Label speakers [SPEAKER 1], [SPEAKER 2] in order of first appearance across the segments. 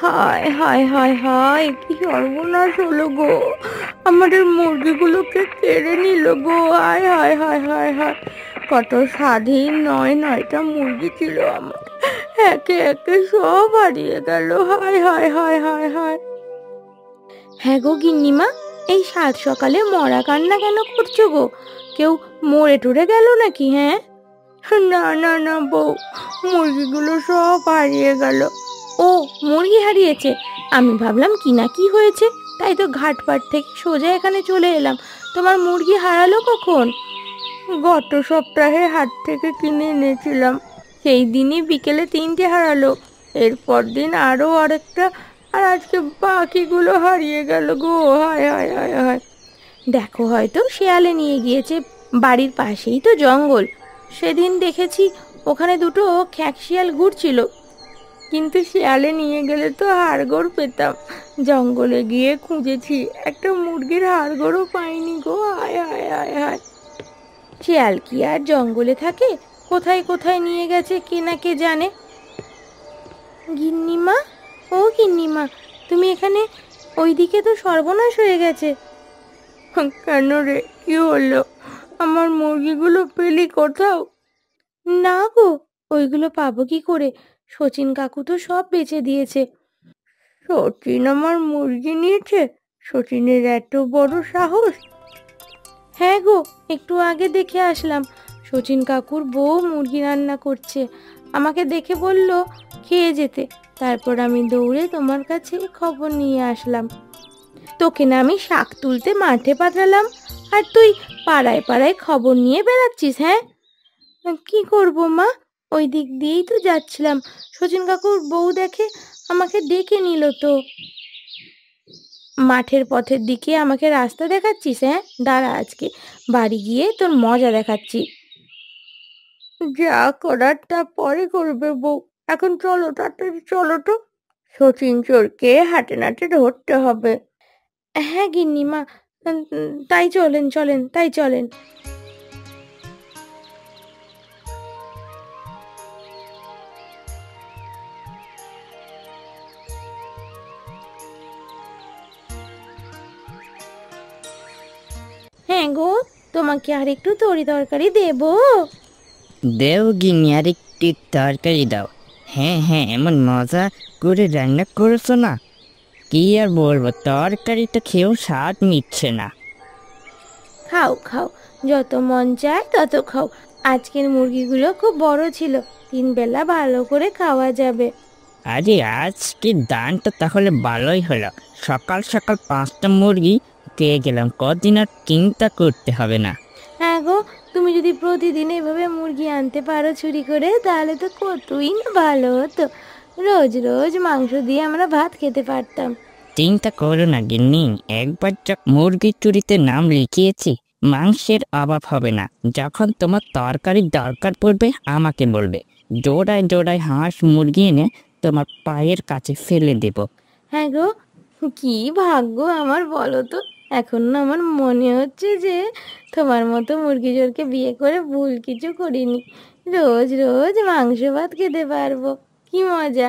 [SPEAKER 1] হায় হায় হায় হায়, কি সর্বনাশ হলো গো! আমাদের মুরগিগুলোকে কেড়ে নিল গো! হায় হায় হায় হায় হায়, কত স্বাধীন নয়টা মুরগি ছিল আমার, একে একে সব হারিয়ে গেল। হায় হায় হায় হায় হায়। হ্যাঁ গো গিন্নিমা, এই সাত সকালে মরা কান্না কেন করছো গো? কেউ মরে টরে গেল নাকি? হ্যাঁ? না না না বউ, মুরগিগুলো সব হারিয়ে গেল। ও, মুরগি হারিয়েছে? আমি ভাবলাম কি না কি হয়েছে, তাই তো ঘাটপাট থেকে সোজা এখানে চলে এলাম। তোমার মুরগি হারালো কখন? গত সপ্তাহে হাট থেকে কিনে এনেছিলাম, সেই দিনই বিকেলে 3টে হারালো, এরপর দিন আরো আরেকটা, আর আজকে বাকিগুলো হারিয়ে গেল গো! হায় হায় হায় হায়। দেখো, হয়তো শেয়ালে নিয়ে গিয়েছে, বাড়ির পাশেই তো জঙ্গল। সেদিন দেখেছি ওখানে দুটো খ্যাঁকশিয়াল ঘুরছিল, কিন্তু শেয়ালে নিয়ে গেলে তো হাড়গোড় পেতাম। জঙ্গলে গিয়ে খুঁজেছি, একটা মুরগির হাড়গোড়ও পাইনি গো! হায় হায় হায় হায়। শিয়াল কি আর জঙ্গলে থাকে? কোথায় কোথায় নিয়ে গেছে কে না কে জানে। গিন্নিমা, ও গিন্নিমা, তুমি এখানে? ওইদিকে তো সর্বনাশ হয়ে গেছে। কেন রে, কি হলো? আমার মুরগিগুলো পেলি কোথাও? না গো, ওইগুলো পাবো কি করে? শচীন কাকু তো সব বেচে দিয়েছে। শচীন আমার মুরগি নিয়েছে? শচীনের এত বড় সাহস! হ্যাঁ গো, একটু আগে দেখে আসলাম, শচীন কাকুর বউ মুরগি রান্না করছে। আমাকে দেখে বলল খেয়ে যেতে, তারপর আমি দৌড়ে তোমার কাছে খবর নিয়ে আসলাম। তোকে না আমি শাক তুলতে মাঠে পাঠালাম, আর তুই পাড়ায় পাড়ায় খবর নিয়ে বেড়াচ্ছিস? হ্যাঁ, কি করব মা, ওই দিক দিয়েই তো যাচ্ছিলাম, শচীন কাকুর বউ দেখে আমাকে ডেকে নিল তো। মাঠের পথের দিকে আমাকে রাস্তা দেখাচ্ছিস? হ্যাঁ, দাঁড়া, আজকে বাড়ি গিয়ে তোর মজা দেখাচ্ছি। যা করার তা পরে করবে বউ, এখন চলো, তাড়াতাড়ি চলো তো, শচীন চোরকে হাটে নাটে ধরতে হবে। হ্যাঁ গিন্নিমা, তাই চলেন চলেন, তাই চলেন। হ্যাঁ গো, তোমাকে আর একটু তরি তরকারি দেবো?
[SPEAKER 2] দেও গিন্নি, আর একটু তরকারি দাও। হ্যাঁ হ্যাঁ, এমন মজা করে রান্না করেছো না, কি আর বলবো, তরকারিটা খেয়েও স্বাদ মিটছে না।
[SPEAKER 1] খাও খাও, যত মন চায় তত খাও। আজকের মুরগিগুলো খুব বড় ছিল, 3 বেলা ভালো করে খাওয়া যাবে।
[SPEAKER 2] আরে আজকে দানটা তাহলে ভালোই হলো, সকাল সকাল 5টা মুরগি পেয়ে গেলাম, কদিন আর চিন্তা করতে হবে না।
[SPEAKER 1] হ্যাঁ গো, তুমি যদি প্রতিদিন এভাবে মুরগি আনতে পারো চুরি করে, তাহলে তো কতই না ভালো হতো। রোজ রোজ মাংস দিয়ে আমরা ভাত খেতে পারতাম।
[SPEAKER 2] চিন্তা করো না গিন্নি, একবার মুরগি চুরিতে নাম লিখিয়েছি, মাংসের অভাব হবে না। যখন তোমার তরকারির দরকার পড়বে আমাকে বলবে, জোড়ায় জোড়ায় হাঁস মুরগি এনে তোমার পায়ের কাছে ফেলে দেব।
[SPEAKER 1] হ্যাঁ গো, কি ভাগ্য আমার বলো তো! এখন না আমার মনে হচ্ছে যে তোমার মতো মুরগি চোরকে বিয়ে করে ভুল কিছু করিনি। রোজ রোজ মাংস ভাত খেতে পারবো, কি মজা!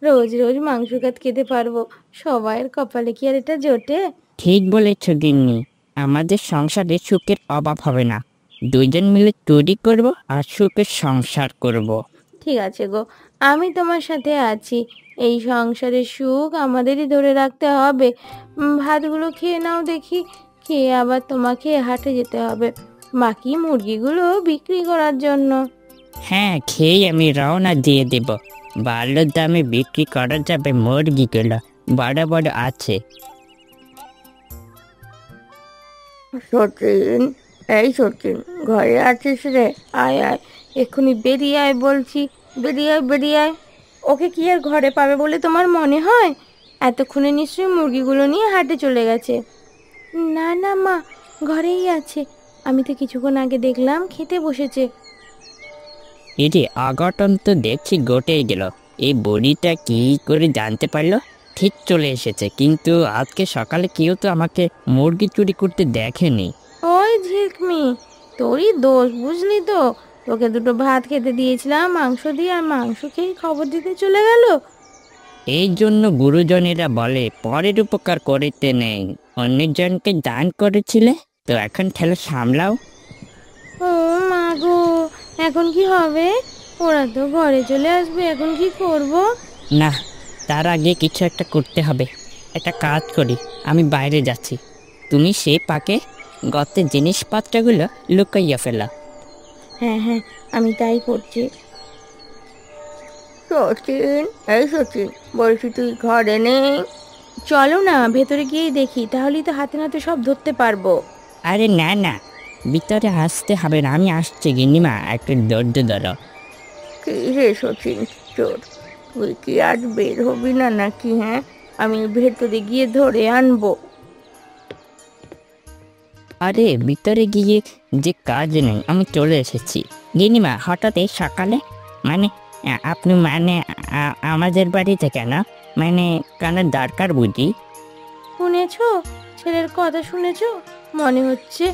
[SPEAKER 1] রোজ রোজ মাংস ভাত খেতে পারবো, সবাইয়ের কপালে কি আর এটা জোটে?
[SPEAKER 2] ঠিক বলেছ গিন্নি, আমাদের সংসারে সুখের অভাব হবে না, দুইজন মিলে চুরি করব আর সুখের সংসার করব।
[SPEAKER 1] ঠিক আছে গো, আমি তোমার সাথে আছি। এই সংসারের সুখ আমাদেরই ধরে রাখতে হবে। ভাতগুলো খেয়ে নাও দেখি, খেয়ে আবার তোমাকে হাটে যেতে হবে বাকি মুরগিগুলো বিক্রি করার জন্য।
[SPEAKER 2] হ্যাঁ, খেয়ে আমি রওনা দিয়ে দেব, ভালো দামে বিক্রি করা যাবে মুরগিগুলো, বড় বড় আছে।
[SPEAKER 1] সচিন, এই সচিন, ঘরে আছিস রে? আয় আয়, এক্ষুনি বেরিয়ে আয় বলছি, বেরিয়ে আয় বেরিয়ে আয়। ওকে কি আর ঘরে পাবে বলে তোমার মনে হয়? এতক্ষণে নিশ্চয়ই মুরগিগুলো নিয়ে হাটে চলে গেছে। না না মা, ঘরেই আছে, আমি তো কিছুক্ষণ আগে দেখলাম খেতে বসেছে।
[SPEAKER 2] এই যে অঘটন তো দেখছি ঘটেই গেল, এই বুড়িটা কি করে জানতে পারলো? ঠিক চলে এসেছে, কিন্তু আজকে সকালে কেউ তো আমাকে মুরগি চুরি করতে দেখেনি।
[SPEAKER 1] ওই ঝিকমি, তোরই দোষ বুঝলি তো, তোকে দুটো ভাত খেতে দিয়েছিলাম মাংস দিয়ে, আর মাংস খেয়ে খবর দিতে চলে গেল।
[SPEAKER 2] এই জন্য গুরুজনেরা বলে পরের উপকার করিতে নেই। অন্যজনকে দান করেছিলে, তো এখন ঠেলে সামলাও।
[SPEAKER 1] ও মা গো, এখন কি হবে? ওরা তো ঘরে চলে আসবে, এখন কি করব?
[SPEAKER 2] না, তার আগে কিছু একটা করতে হবে। একটা কাজ করি, আমি বাইরে যাচ্ছি, তুমি সে পাকে গর্তের জিনিসপত্রগুলো লুকাইয়া ফেলা।
[SPEAKER 1] হ্যাঁ হ্যাঁ, আমি তাই করছি। সচিন, এই সচিন, বলছি তুই ঘরে নেই? চলো না ভেতরে গিয়েই দেখি, তাহলেই তো হাতে নাতে সব ধরতে পারবো।
[SPEAKER 2] আরে না না, ভিতরে আসতে হবে না, আমি আসছি গিন্নিমা, একটু ধৈর্য ধরো।
[SPEAKER 1] কি রে সচিন চোর, তুই কি আজ বের হবি না নাকি? হ্যাঁ, আমি ভেতরে গিয়ে ধরে আনবো।
[SPEAKER 2] আরে ভিতরে গিয়ে যে কাজ নেই, আমি চলে এসেছি। গিন্নিমা হঠাৎ এই সকালে, মানে আপনি মানে আমাদের বাড়িতে কেন? মানে কেন দরকার বুঝি?
[SPEAKER 1] শুনেছো? ছেলের কথা শুনেছো? মনে হচ্ছে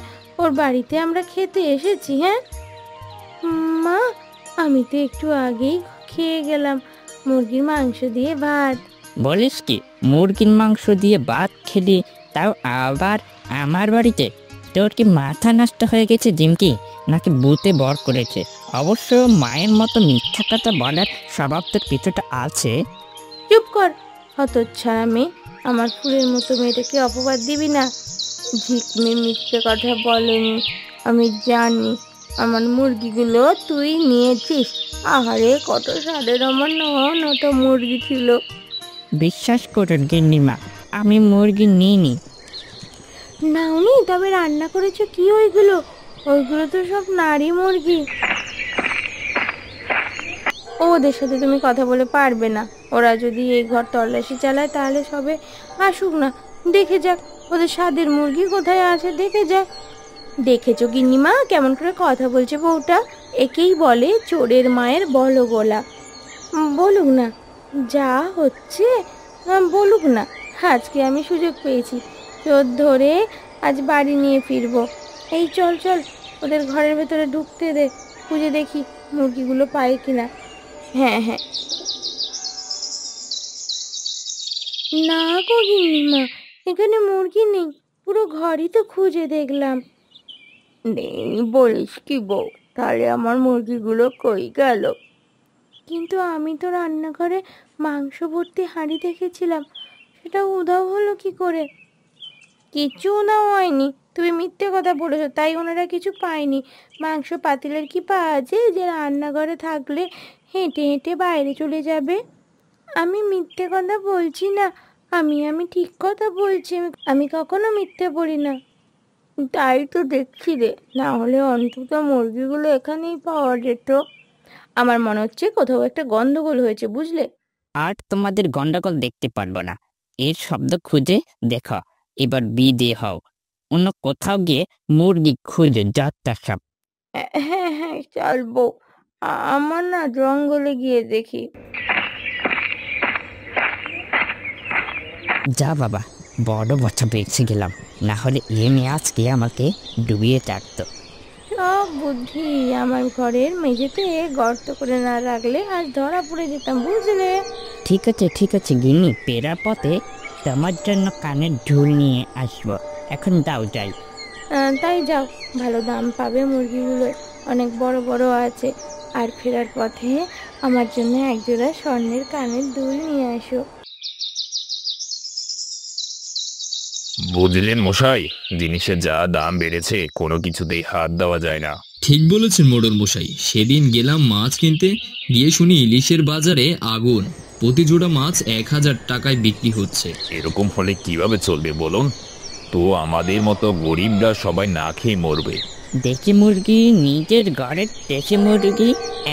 [SPEAKER 1] ওর বাড়িতে আমরা খেতে এসেছি। হ্যাঁ মা, আমি তো একটু আগেই খেয়ে গেলাম মুরগির মাংস দিয়ে ভাত।
[SPEAKER 2] বলিস কি, মুরগির মাংস দিয়ে ভাত খেলি, তাও আবার আমার বাড়িতে? তোর কি মাথা নষ্ট হয়ে গেছে জিমকি, নাকি ভূতে বর করেছে? অবশ্য মায়ের মতো মিথ্যা কথা বলার স্বভাব তোর কিছুটা আছে।
[SPEAKER 1] চুপ কর হতচ্ছাড়া মেয়ে, আমার ফুলের মতো মেয়েটাকে অপবাদ দিবি না। ঝিকমি মিথ্যে কথা বলেনি, আমি জানি। আমার মুরগিগুলো তুই নিয়েছিস। আহারে কত স্বাদের আমার নটা মুরগি ছিল।
[SPEAKER 2] বিশ্বাস করুন গিন্নিমা, আমি মুরগি নিইনি।
[SPEAKER 1] নাওনি? তবে রান্না করেছো কি ওইগুলো? ওইগুলো তো সব নারী মুরগি। ওদের সাথে তুমি কথা বলে পারবে না। ওরা যদি এই ঘর তল্লাশি চালায় তাহলে সবে আসুক না, দেখে যাক ওদের স্বাদের মুরগি কোথায় আছে, দেখে যাক। দেখেছো গিন্নিমা কেমন করে কথা বলছে বউটা? একেই বলে চোরের মায়ের বলো গোলা। বলুক না যা হচ্ছে, বলুক না। আজকে আমি সুযোগ পেয়েছি, চোর ধরে আজ বাড়ি নিয়ে ফিরবো। এই চল চল, ওদের ঘরের ভেতরে ঢুকতে দে, খুঁজে দেখি মুরগিগুলো পাই কিনা। হ্যাঁ হ্যাঁ। না গো গিন্নিমা, এখানে মুরগি নেই, পুরো ঘরই তো খুঁজে দেখলাম। নেই বলিস কি বউ? তাহলে আমার মুরগিগুলো কই গেল? কিন্তু আমি তো রান্নাঘরে মাংস ভর্তি হাঁড়ি দেখেছিলাম, সেটা উধাও হলো কি করে? কিছু উধাও হয়নি, তুমি মিথ্যে কথা বলেছো, তাই ওনারা কিছু পায়নি। মাংস পাতিলের কি পাওয়া আছে যে রান্নাঘরে থাকলে হেঁটে হেঁটে বাইরে চলে যাবে? আমি মিথ্যে কথা বলছি না, আমি ঠিক কথা বলছি। আমি কখনো মিথ্যে বলি না। তাই তো দেখছি রে, না হলে অন্তত মুরগিগুলো এখানেই পাওয়া যেত। আমার মনে হচ্ছে কোথাও একটা গন্ডগোল হয়েছে, বুঝলে?
[SPEAKER 2] আর তোমাদের গন্ডগোল দেখতে পারবো না। এর শব্দ খুঁজে দেখো, এবার বিদে হও। অন্য কোথাও গিয়ে মুরগি খুঁজে যাত্রা সব।
[SPEAKER 1] হ্যাঁ হ্যাঁ চলবো। আমার না জঙ্গলে গিয়ে দেখি।
[SPEAKER 2] যা বাবা, বড় বচ্চা বেঁচে গেলাম, না হলে এ মেয়ে আজকে আমাকে ডুবিয়ে থাকতো।
[SPEAKER 1] সব বুদ্ধি আমার ঘরের মেঝেতে গর্ত করে না রাখলে আজ ধরা পড়ে যেতাম, বুঝলে?
[SPEAKER 2] ঠিক আছে গিন্নি, পেরার পথে তোমার জন্য কানের ঢুল নিয়ে আসবো। এখন দাও যাই।
[SPEAKER 1] তাই যাও, ভালো দাম পাবে মুরগিগুলো, অনেক বড় বড় আছে। আর ফেরার পথে আমার জন্য একজোড়া স্বর্ণের কানের দুল নিয়ে আসো।
[SPEAKER 3] বুঝলেন মশাই, জিনিসের যা দাম বেড়েছে কোনো কিছুতেই হাত দেওয়া যায় না।
[SPEAKER 4] ঠিক বলেছেন মোড়ল মশাই, সেদিন গেলাম মাছ কিনতে, গিয়ে শুনি ইলিশের বাজারে আগুন। প্রতি জোড়া মাছ 1000 টাকায় বিক্রি হচ্ছে।
[SPEAKER 3] এরকম হলে কিভাবে চলবে বলুন তো? আমাদের মতো গরিবরা সবাই না খেয়ে মরবে।
[SPEAKER 2] দেশি মুরগি, নিজের ঘরের দেশি মুরগি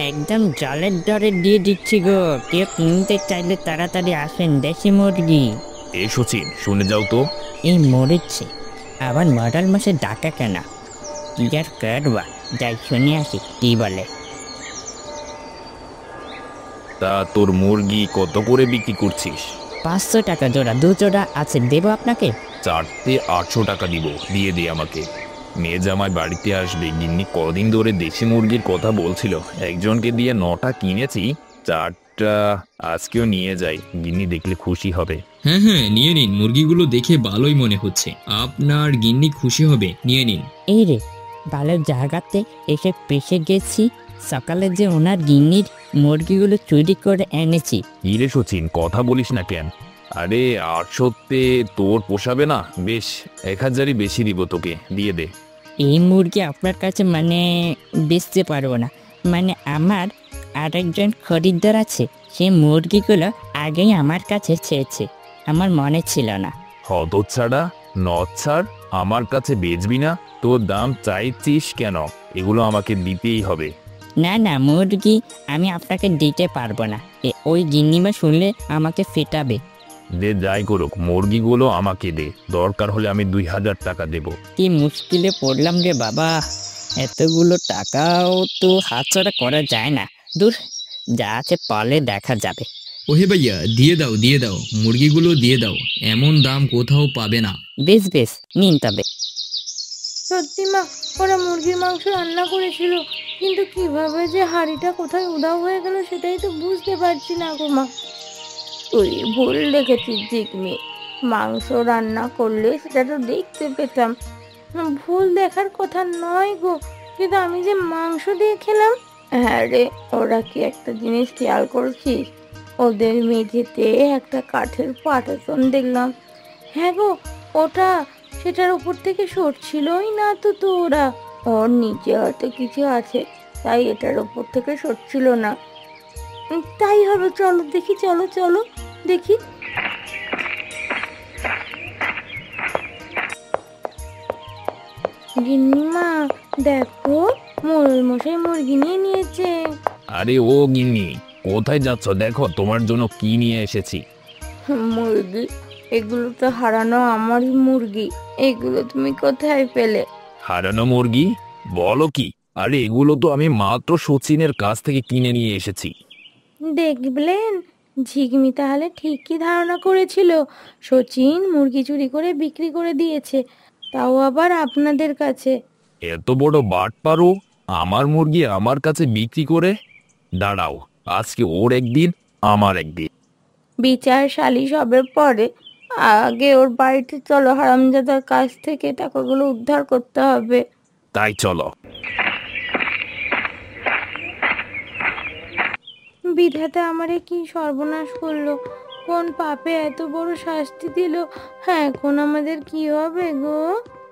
[SPEAKER 2] একদম জলের দরে দিয়ে দিচ্ছি গো। কেউ কিনতে চাইলে তাড়াতাড়ি আসেন, দেশি মুরগি।
[SPEAKER 3] এ সচিন, শুনে যাও তো।
[SPEAKER 2] এই মরেছে, আবার মডাল মাসে ডাকা কেনা? কি আর করবা, যাই শুনে আসি কি বলে।
[SPEAKER 3] তা তোর মুরগি কত করে বিক্রি করছিস?
[SPEAKER 2] 500 টাকা জোড়া, 2 জোড়া আছে, দেবো আপনাকে?
[SPEAKER 3] 4তে 800 টাকা দিব, দিয়ে দে আমাকে। মেয়ে জামাই বাড়িতে আসবে, গিন্নি কদিন ধরে দেশি মুরগির কথা বলছিল, একজনকে দিয়ে 9টা কিনেছি, একটা আজকেও নিয়ে যাই, গিন্নি দেখলে খুশি হবে।
[SPEAKER 4] হ্যাঁ হ্যাঁ, নিয়ে নিন, মুরগিগুলো দেখে ভালোই মনে হচ্ছে, আপনার গিন্নি খুশি হবে, নিয়ে নিন।
[SPEAKER 2] এই রে, ভালো জায়গাতে এসে পেশে গেছি। সকালে যে ওনার গিন্নির মুরগিগুলো চুরি করে এনেছি।
[SPEAKER 3] কি রে সচিন, কথা বলিস না কেন? আরে 800-তে তোর পোষাবে না? বেশ, 1000-ই বেশি দিব তোকে, দিয়ে দে।
[SPEAKER 2] এই মুরগি আপনার কাছে মানে বেচতে পারবো না, মানে আমার আরেকজন খরিদ্দার আছে, সে মুরগিগুলো আগেই আমার কাছে চেয়েছে, আমার মনে ছিল না।
[SPEAKER 3] হতচ্ছাড়া, নচ্ছাড়, আমার কাছে বেচবি না? তোর দাম চাইছিস কেন? এগুলো আমাকে দিতেই হবে।
[SPEAKER 2] না না, মুরগি আমি আপনাকে দিতে পারবো না, ওই গিন্নিমা শুনলে আমাকে ফেটাবে।
[SPEAKER 3] দে, যাই করুক, মুরগিগুলো আমাকে দে, দরকার হলে আমি 2000 টাকা দেব।
[SPEAKER 2] কি মুশকিলে পড়লাম রে বাবা, এতগুলো টাকাও তো হাতছাড়া করা যায় না। দূর, যা আছে পালে দেখা যাবে।
[SPEAKER 4] ওহে ভাইয়া, দিয়ে দাও দিয়ে দাও, মুরগিগুলো দিয়ে দাও, এমন দাম কোথাও পাবে না।
[SPEAKER 2] বেশ বেশ, নিন তবে।
[SPEAKER 1] সত্যি মা, ওরা মুরগির মাংস রান্না করেছিল, কিন্তু কিভাবে যে হাঁড়িটা কোথায় উধাও হয়ে গেল সেটাই তো বুঝতে পারছি না গো মা। তুই ভুল দেখেছিস জিগমি, মাংস রান্না করলে সেটা তো দেখতে পেতাম। ভুল দেখার কথা নয় গো, কিন্তু আমি যে মাংস দিয়ে খেলাম। হ্যাঁ রে, ওরা কি একটা জিনিস খেয়াল করছিস? ওদের মেঝেতে একটা কাঠের পাটাতন দেখলাম। হ্যাঁ গো, ওটা সেটার উপর থেকে সরছিলই না তো ওরা। ওর নিচে হয়তো কিছু আছে, তাই এটার উপর থেকে সরছিল না। তাই হবে, চলো দেখি, চলো চলো দেখি। গিন্নিমা দেখো, মোড়ল মশাই মুরগি নিয়ে নিয়েছে।
[SPEAKER 3] আরে ও গিন্নি, কোথায় যাচ্ছ? দেখো তোমার জন্য কি নিয়ে এসেছি।
[SPEAKER 1] মুরগি? এগুলো তো হারানো আমারই মুরগি, এগুলো তুমি কোথায় পেলে?
[SPEAKER 3] হারানো মুরগি? বলো কি? আরে এগুলো তো আমি মাত্র সচিনের কাছ থেকে কিনে নিয়ে এসেছি।
[SPEAKER 1] দেখলেন, ঝিগমি তাহলে ঠিকই ধারণা করেছিল, সচিন মুরগি চুরি করে বিক্রি করে দিয়েছে, তাও আবার আপনাদের কাছে।
[SPEAKER 3] এত বড় বাটপারো, আমার মুরগি আমার কাছে বিক্রি করে? দাঁড়াও, আজকে ওর একদিন, আমার একদিন।
[SPEAKER 1] বিচার সালিশ হবে পরে, আগে ওর বাড়িতে চলো, হারামজাদার কাছ থেকে টাকাগুলো উদ্ধার করতে হবে।
[SPEAKER 3] তাই চলো।
[SPEAKER 1] বিধাতা আমারে কি সর্বনাশ করলো, কোন পাপে এত বড় শাস্তি দিল। হ্যাঁ, এখন আমাদের কি হবে গো?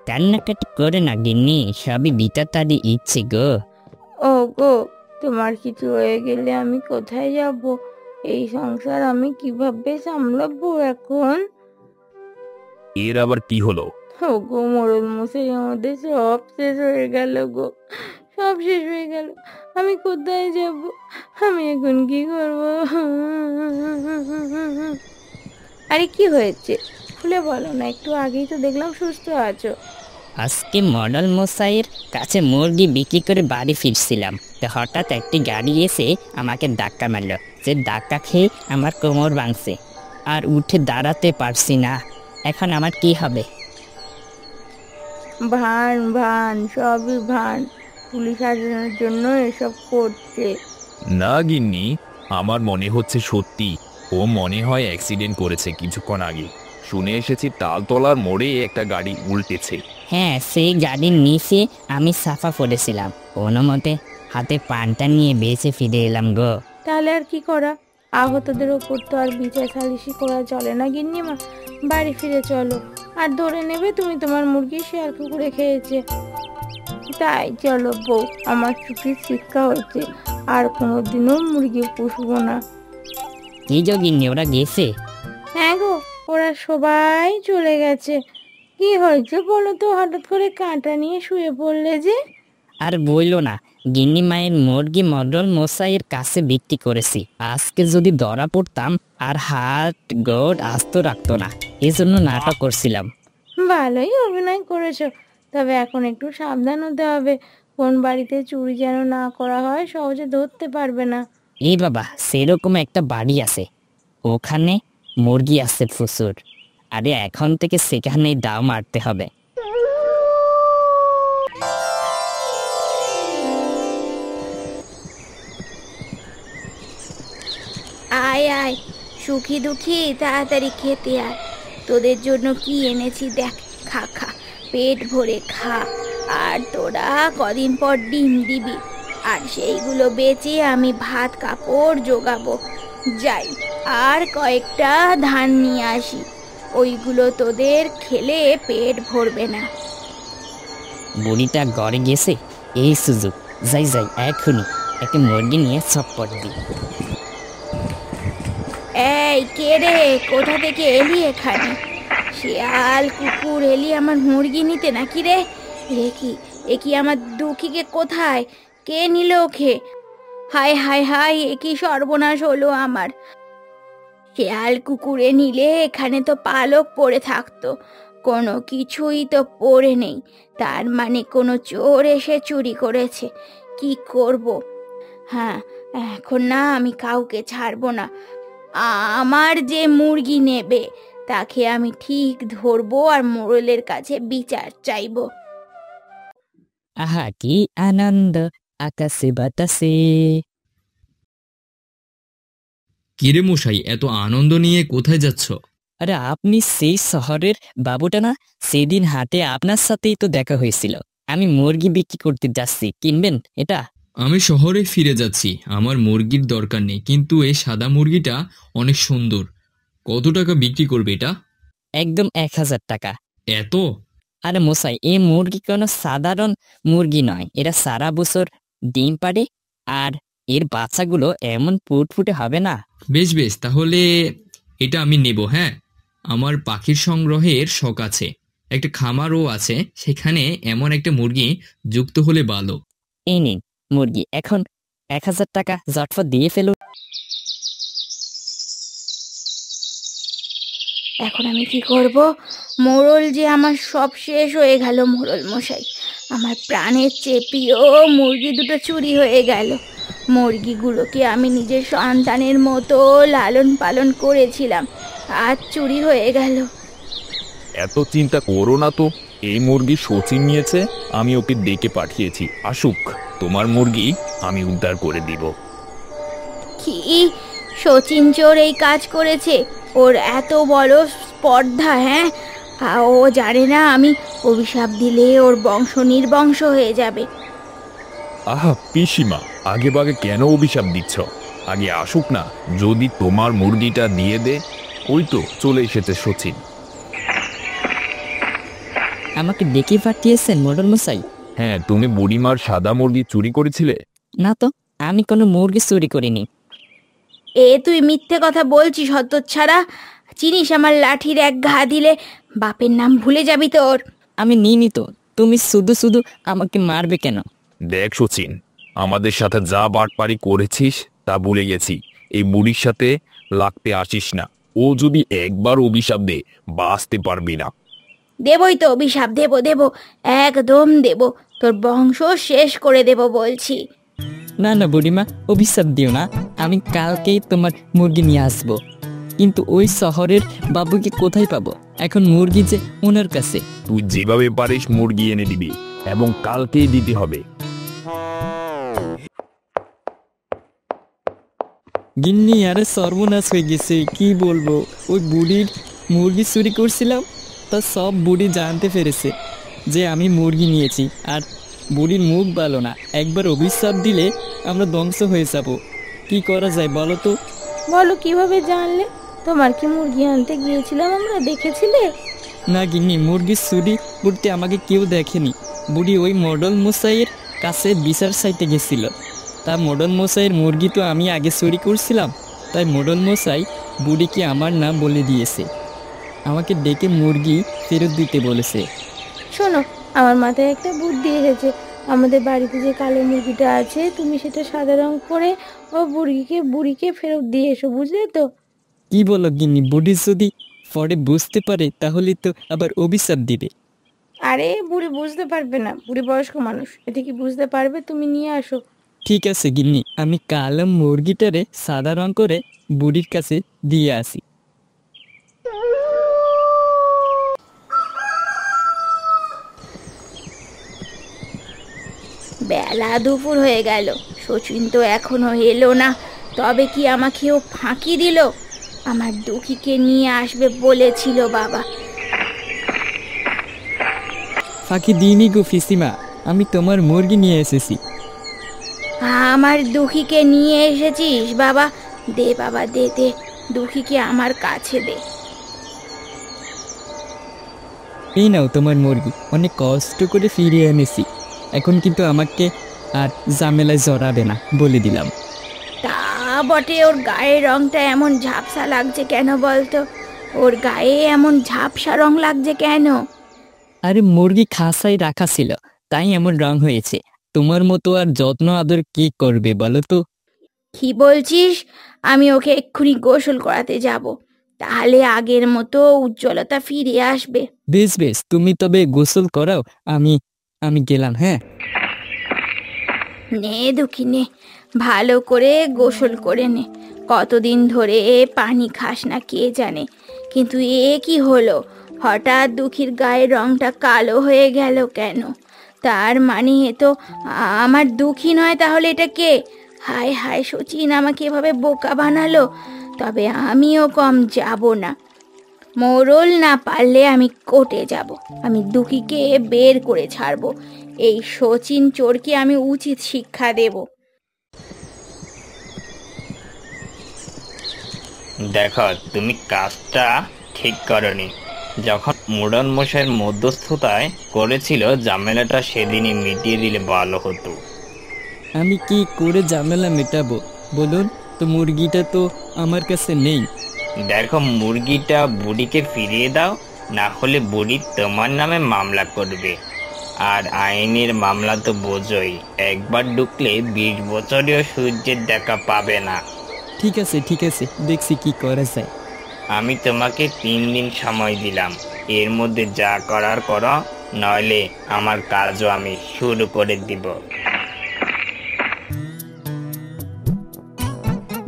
[SPEAKER 2] কান্নাকাটি করে না গিন্নি, সবই বিধাতারই ইচ্ছে গো।
[SPEAKER 1] ও গো, তোমার কিছু হয়ে গেলে আমি কোথায় যাব? এই সংসার আমি কিভাবে সামলাবো এখন?
[SPEAKER 3] এর আবার কি হলো?
[SPEAKER 1] ও গো মোড়ল মশাই, আমাদের সব শেষ হয়ে গেল গো, সব শেষ হয়ে গেল। আমি কোথায় যাব? আমি এখন কি করব? আরে কি হয়েছে, খুলে বলো না, একটু আগেই তো দেখলাম সুস্থ আছো।
[SPEAKER 2] আজকে মডেল মশাইয়ের কাছে মুরগি বিক্রি করে বাড়ি ফিরছিলাম, তো হঠাৎ একটি গাড়ি এসে আমাকে ধাক্কা মারলো। সে ধাক্কা খেয়ে আমার কোমর ভাঙছে, আর উঠে দাঁড়াতে পারছি না। এখন আমার কি হবে?
[SPEAKER 1] ভান ভান, সবই ভান, পুলিশ আসানোর জন্য এসব করছে।
[SPEAKER 3] না গিন্নি, আমার মনে হচ্ছে সত্যি। ও মনে হয় অ্যাক্সিডেন্ট করেছে কিছুক্ষণ আগে। শুনে এসেছি তালতলার মোড়ে একটা গাড়ি উল্টেছে।
[SPEAKER 2] হ্যাঁ, সেই গাড়ির নিচে আমি সাফা পড়েছিলাম, কোনো মতে হাতে পানটা নিয়ে বেঁচে ফিরে এলাম গো।
[SPEAKER 1] তাহলে আর কি করা, আহতদের ওপর তো আর বিচার সালিশি করা চলে না গিন্নিমা। বাড়ি ফিরে চলো, আর ধরে নেবে তুমি তোমার মুরগি শেয়ার কুকুরে খেয়েছে। তাই চলো বউ, আমার চুপির শিক্ষা হয়েছে, আর কোনোদিনও মুরগি পুষবো না।
[SPEAKER 2] কি যোগিনী, ওরা গেছে?
[SPEAKER 1] হ্যাঁ গো, ওরা সবাই চলে গেছে। কি হয়েছে বলো তো, হঠাৎ করে কাঁটা নিয়ে শুয়ে পড়লে যে?
[SPEAKER 2] আর বইলো না, গিন্নি মায়ের মুরগি মডেল মশাইয়ের কাছে বিক্রি করেছি। আজকে যদি ধরা পড়তাম আর হাত গোড় আস্ত রাখতো না, এজন্য নাটক করছিলাম।
[SPEAKER 1] ভালোই অভিনয় করেছো, তবে এখন একটু সাবধান হতে হবে, কোন বাড়িতে চুরি যেন না করা হয়, সহজে ধরতে পারবে না।
[SPEAKER 2] এই বাবা, সেরকম একটা বাড়ি আছে, ওখানে মুরগি আছে প্রচুর। আরে এখন থেকে সেখানেই দাও মারতে হবে।
[SPEAKER 1] আয় আয়, সুখী দুঃখী তাড়াতাড়ি খেতে আয়। তোদের জন্য কি এনেছি দেখ, খা খা, পেট ভরে খা। আর তোরা কদিন পর ডিম দিবি, আর সেইগুলো বেচে আমি ভাত কাপড় জোগাবো। যাই, আর কয়েকটা ধান নিয়ে আসি, ওইগুলো তোদের খেলে পেট ভরবে না।
[SPEAKER 2] বুড়িটা ঘরে গেছে, এই সুযোগ, যাই যাই এখনই একটা মুরগি নিয়ে চপ্পট দিই।
[SPEAKER 1] এই কে রে, কোথা থেকে এলি এখানে? শিয়াল কুকুর এলি আমার মুরগি নিতে নাকি রে? এ কি আমার দুঃখীকে কোথায়? কে নিল ওকে? হায় হায় হায়, এ কি সর্বনাশ হলো আমার! শিয়াল কুকুরে নিলে এখানে তো পালক পড়ে থাকতো, কোনো কিছুই তো পড়ে নেই। তার মানে কোনো চোর এসে চুরি করেছে। কি করব? হ্যাঁ, এখন না আমি কাউকে ছাড়বো না। আমার যে মুরগি নেবে তাকে আমি ঠিক ধরবো আর মোড়লের কাছে বিচার চাইবো।
[SPEAKER 2] আহা কি আনন্দ আকাশে বাতাসে।
[SPEAKER 4] কিরে মশাই, এত আনন্দ নিয়ে কোথায় যাচ্ছ?
[SPEAKER 2] আরে আপনি সেই শহরের বাবুটা না? সেদিন হাটে আপনার সাথেই তো দেখা হয়েছিল। আমি মুরগি বিক্রি করতে যাচ্ছি, কিনবেন এটা?
[SPEAKER 4] আমি শহরে ফিরে যাচ্ছি, আমার মুরগির দরকার নেই, কিন্তু এই সাদা মুরগিটা অনেক সুন্দর। কত টাকা বিক্রি করবে এটা?
[SPEAKER 2] একদম 1000 টাকা।
[SPEAKER 4] এত?
[SPEAKER 2] আরে মশাই, এই মুরগি কোনো সাধারণ মুরগি নয়, এরা সারা বছর ডিম পাড়ে, আর এর বাচ্চাগুলো এমন ফুটফুটে হবে না।
[SPEAKER 4] বেশ বেশ, তাহলে এটা আমি নেব। হ্যাঁ, আমার পাখির সংগ্রহের শখ আছে, একটা খামারও আছে, সেখানে এমন একটা মুরগি যুক্ত হলে ভালো।
[SPEAKER 2] এই নিন মুরগি, এখন 1000 টাকা ঝটফট দিয়ে ফেলুন।
[SPEAKER 1] এখন আমি কি করব? মোড়ল যে আমার সব শেষ হয়ে গেল। মোড়ল মশাই, আমার প্রাণের চেয়ে প্রিয় মুরগি দুটো চুরি হয়ে গেল। মুরগিগুলোকে আমি নিজের সন্তানের মতো লালন পালন করেছিলাম, আজ চুরি হয়ে গেল।
[SPEAKER 3] এত চিন্তা করো না তো, এই মুরগি সচিন নিয়েছে, আমি ওকে ডেকে পাঠিয়েছি, আসুক, তোমার মুরগি আমি উদ্ধার করে দিব।
[SPEAKER 1] কি, শচীন চোর এই কাজ করেছে? ওর এত বড় স্পর্ধা! হ্যাঁ, ও জানে না আমি অভিশাপ দিলে ওর বংশ নির্বংশ হয়ে যাবে।
[SPEAKER 3] আহা পিসিমা, আগে বাগে কেন অভিশাপ দিচ্ছ? আগে আসুক না, যদি তোমার মুরগিটা দিয়ে দে। ওই তো চলে এসেছে সচিন।
[SPEAKER 2] আমাকে ডেকে পাঠিয়েছেন মোড়ল মশাই?
[SPEAKER 3] হ্যাঁ, তুমি বুড়িমার সাদা মুরগি চুরি করেছিলে।
[SPEAKER 2] না তো, আমি কোনো মুরগি চুরি করিনি।
[SPEAKER 1] তুই মিথ্যে কথা বলছিস হতচ্ছাড়া। চিনিস আমার লাঠির এক ঘা দিলে বাপের নাম ভুলে যাবি তোর।
[SPEAKER 2] আমি নিইনি তো, তুমি শুধু শুধু আমাকে মারবে কেন?
[SPEAKER 3] দেখ সচিন, আমাদের সাথে যা বাটপারি করেছিস তা ভুলে গেছি। এই বুড়ির সাথে লাগতে আসিস না, ও যদি একবার অভিশাপ দে বাঁচতে পারবি না।
[SPEAKER 1] দেবই তো অভিশাপ, দেব, একদম দেব, তোর বংশ শেষ করে দেব বলছি।
[SPEAKER 2] না না বুড়িমা, অভিশাপ দিও না, আমি কালকেই তোমার মুরগি নিয়ে আসবো। কিন্তু ওই শহরের বাবুকে কোথায় পাবো? এখন মুরগি যে ওনার কাছে।
[SPEAKER 3] তুই যেভাবে পারিস মুরগি এনে দিবি, এবং কালকেই দিতে হবে।
[SPEAKER 2] গিন্নি, আরে সর্বনাশ হয়ে গেছে, কি বলবো। ওই বুড়ির মুরগি চুরি করছিলাম, তা সব বুড়ি জানতে পেরেছে যে আমি মুরগি নিয়েছি। আর বুড়ির মুখ ভালো না, একবার অভিশাপ দিলে আমরা ধ্বংস হয়ে যাবো। কি করা যায় বলো তো?
[SPEAKER 1] বলো, কিভাবে জানলে? তোমার কি মুরগি আনতে গিয়েছিলাম আমরা, দেখেছিলে?
[SPEAKER 2] না গিন্নি, মুরগি চুরি করতে আমাকে কেউ দেখেনি। বুড়ি ওই মডল মশাইয়ের কাছে বিচার চাইতে গেছিল। তা মডল মশাইয়ের মুরগি তো আমি আগে চুরি করছিলাম, তাই মডল মশাই বুড়িকে আমার নাম বলে দিয়েছে, আমাকে ডেকে মুরগি ফেরত দিতে বলেছে।
[SPEAKER 1] শোনো, আমার মাথায় একটা বুদ্ধি এসেছে। আমাদের বাড়িতে যে কালো মুরগিটা আছে, তুমি সেটা সাদা রং করে ও বুড়িকে ফেরত দিয়ে এসো, বুঝলে তো?
[SPEAKER 2] কি বলো গিন্নি, বুড়ি যদি পরে বুঝতে পারে তাহলে তো আবার অভিশাপ দিবে।
[SPEAKER 1] আরে বুড়ি বুঝতে পারবে না, বুড়ি বয়স্ক মানুষ, এটা কি বুঝতে পারবে? তুমি নিয়ে আসো।
[SPEAKER 2] ঠিক আছে গিন্নি, আমি কালো মুরগিটারে সাদা রং করে বুড়ির কাছে দিয়ে আসি।
[SPEAKER 1] বেলা দুপুর হয়ে গেল, শচীন তো এখনো এলো না। তবে কি আমাকে ও ফাঁকি দিল? আমার দুঃখীকে নিয়ে আসবে বলেছিল বাবা।
[SPEAKER 5] ফাঁকি দিইনি গো পিসিমা, আমি তোমার মুরগি নিয়ে এসেছি।
[SPEAKER 1] আমার দুঃখীকে নিয়ে এসেছিস বাবা? দে বাবা, দে দে, দুঃখীকে আমার কাছে দে।
[SPEAKER 5] এই নাও তোমার মুরগি, অনেক কষ্ট করে ফিরিয়ে এনেছি। এখন কিন্তু আমাকে আর ঝামেলায় জড়াবে না, বলে দিলাম।
[SPEAKER 1] তা বটে, ওর গায়ের রংটা এমন ঝাপসা লাগছে কেন বলতো? ওর গায়ে এমন ঝাপসা রং লাগছে কেন?
[SPEAKER 5] আরে মুরগি খাঁচায় রাখা ছিল, তাই এমন রং হয়েছে। তোমার মতো আর যত্ন আদর কি করবে বলো তো?
[SPEAKER 1] কি বলছিস? আমি ওকে এক্ষুনি গোসল করাতে যাব, তাহলে আগের মতো উজ্জ্বলতা ফিরে আসবে।
[SPEAKER 5] বেশ বেশ, তুমি তবে গোসল করাও, আমি আমি গেলাম। হ্যাঁ,
[SPEAKER 1] নে দুঃখী নে, ভালো করে গোসল করে নে। কতদিন ধরে পানি খাস না কে জানে, কিন্তু এ কি হলো? হঠাৎ দুঃখীর গায়ের রংটা কালো হয়ে গেল কেন? তার মানে এ তো আমার দুঃখী নয়, তাহলে এটা কে? হায় হায়, সচিন আমাকে এভাবে বোকা বানালো। তবে আমিও কম যাব না। মোড়ল না পারলে আমি কোর্টে যাব। আমি দুঃখীকে বের করে ছাড়বো। এই সচিন চোরকে আমি উচিত শিক্ষা দেব।
[SPEAKER 2] দেখো, তুমি কাজটা ঠিক করনি। যখন মোড়ল মশাইয়ের মধ্যস্থতায় করেছিল, ঝামেলাটা সেদিনই মিটিয়ে দিলে ভালো হতো।
[SPEAKER 5] আমি কি করে ঝামেলা মেটাবো বলুন তো? মুরগিটা তো আমার কাছে নেই।
[SPEAKER 2] দেখো, মুরগিটা বুড়িকে ফিরিয়ে দাও, না হলে বুড়ি তোমার নামে মামলা করবে। আর আইনের মামলা তো বোঝোই, একবার ঢুকলে 20 বছরেও সূর্যের দেখা পাবে না।
[SPEAKER 5] ঠিক আছে ঠিক আছে, দেখছি কি করা যায়।
[SPEAKER 2] আমি তোমাকে 3 দিন সময় দিলাম, এর মধ্যে যা করার করো, নইলে আমার কাজও আমি শুরু করে দিব।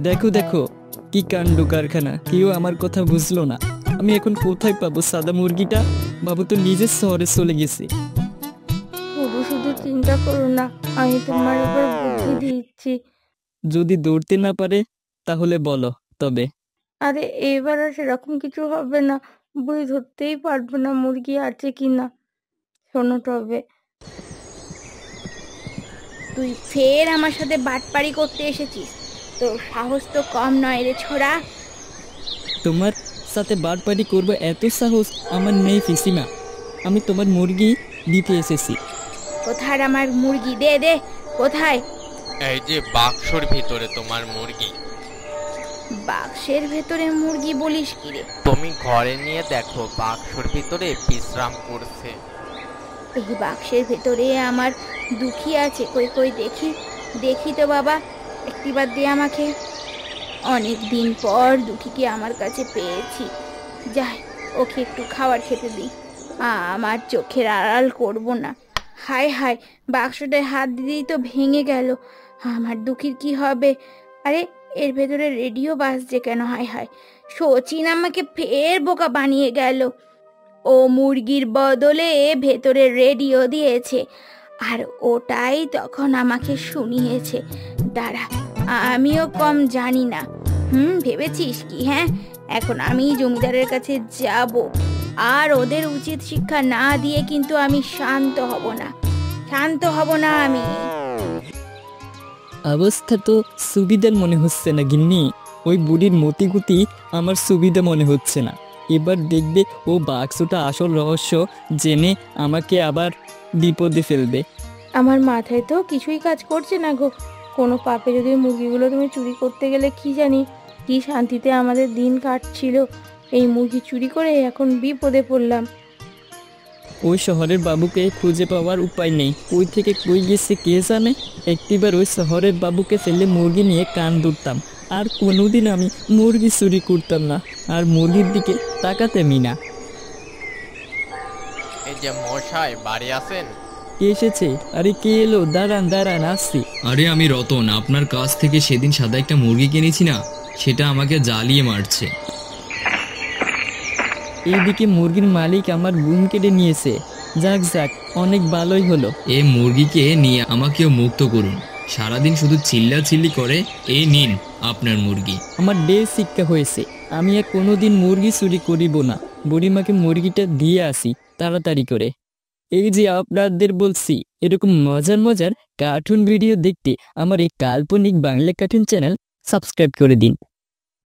[SPEAKER 5] দেখো দেখো, কি কাণ্ড কারখানা, কেউ আমার কথা বুঝলো না। আমি এখন কোথায় পাবো সাদা মুরগিটা? বাবু তো নিজের শহরে চলে গেছে।
[SPEAKER 1] শুধু শুধু চিন্তা করো না, আমি তোমার এবার বুদ্ধি দিচ্ছি।
[SPEAKER 5] যদি দৌড়তে না পারে তাহলে বলো তবে।
[SPEAKER 1] আরে এবার আর সেরকম কিছু হবে না, বুঝি ধরতেই পারবো না মুরগি আছে কিনা। শোনো তবে, তুই ফের আমার সাথে বাটপাড়ি করতে এসেছিস? তোর সাহস তো কম নয় রে ছোড়া।
[SPEAKER 5] তোমার সাথে বাটপারি করবো এত সাহস আমার নেই পিসিমা। আমি তোমার মুরগি দিতে এসেছি।
[SPEAKER 1] কোথায় আমার মুরগি? দে দে, কোথায়?
[SPEAKER 6] এই যে বাক্সর ভিতরে তোমার মুরগি।
[SPEAKER 1] বাক্সের ভেতরে মুরগি বলিস কি রে?
[SPEAKER 6] তুমি ঘরে নিয়ে দেখো, বাক্সর ভিতরে বিশ্রাম করছে।
[SPEAKER 1] এই বাক্সের ভেতরে আমার দুঃখী আছে, কই কই দেখি, দেখি তো বাবা, একটিবার দে আমাকে। অনেক দিন পর দুঃখীকে আমার কাছে পেয়েছি, যাই ওকে একটু খাবার খেতে দিই। আমার চোখের আড়াল করব না। হায় হায়, বাক্সটায় হাত দিতেই তো ভেঙে গেল। আমার দুঃখীর কি হবে? আরে এর ভেতরে রেডিও বাজছে কেন? হায় হায়, সচিন আমাকে ফের বোকা বানিয়ে গেল। ও মুরগির বদলে ভেতরে রেডিও দিয়েছে, আর ওটাই তখন আমাকে শুনিয়েছে। দাঁড়া, আমিও কম জানি না। ভেবেছিস কি? হ্যাঁ, এখন আমি জমিদারের কাছে যাব, আর ওদের উচিত শিক্ষা না দিয়ে কিন্তু আমি শান্ত হব না, শান্ত হব না আমি।
[SPEAKER 5] অবস্থা তো সুবিধার মনে হচ্ছে না গিন্নি। ওই বুড়ির মতিগতি আমার সুবিধা মনে হচ্ছে না। এবার দেখবে ও বাক্সটা আসল রহস্য জেনে আমাকে আবার বিপদে ফেলবে।
[SPEAKER 1] আমার মাথায় তো কিছুই কাজ করছে না গো। কোনো পাপে যদি মুরগিগুলো তুমি চুরি করতে গেলে, কি জানি কি শান্তিতে আমাদের দিন কাটছিল। এই মুরগি চুরি করে এখন বিপদে পড়লাম।
[SPEAKER 5] ওই শহরের বাবুকে খুঁজে পাওয়ার উপায় নেই, কই থেকে কই গেছে কে জানে। একটিবার ওই শহরের বাবুকে ফেলে মুরগি নিয়ে কান ধরতাম, আর কোনোদিন আমি মুরগি চুরি করতাম না, আর মুরগির দিকে তাকাতামই না।
[SPEAKER 6] এই যে মশাই বাড়ি আছেন?
[SPEAKER 5] কে এসেছে? আরে কে এলো? দাঁড়ান দাঁড়ান, আসছি।
[SPEAKER 4] আরে আমি রতন, আপনার কাছ থেকে সেদিন সাদা একটা মুরগি কিনেছি না, সেটা আমাকে জ্বালিয়ে মারছে।
[SPEAKER 5] এইদিকে মুরগির মালিক আমার ঘুম কেটে নিয়েছে। যাক যাক, অনেক ভালোই হলো।
[SPEAKER 4] এই মুরগিকে নিয়ে আমাকেও মুক্ত করুন। সারাদিন শুধু চিল্লাচিল্লি করে। এই নিন আপনার মুরগি।
[SPEAKER 5] আমার শিক্ষা হয়েছে, আমি আর কোনোদিন মুরগি চুরি করিব না। বুড়িমাকে মুরগিটা দিয়ে আসি তাড়াতাড়ি করে। এই যে আপনাদের বলছি, এরকম মজার মজার কার্টুন ভিডিও দেখতে আমার এই কাল্পনিক বাংলা কার্টুন চ্যানেল সাবস্ক্রাইব করে দিন।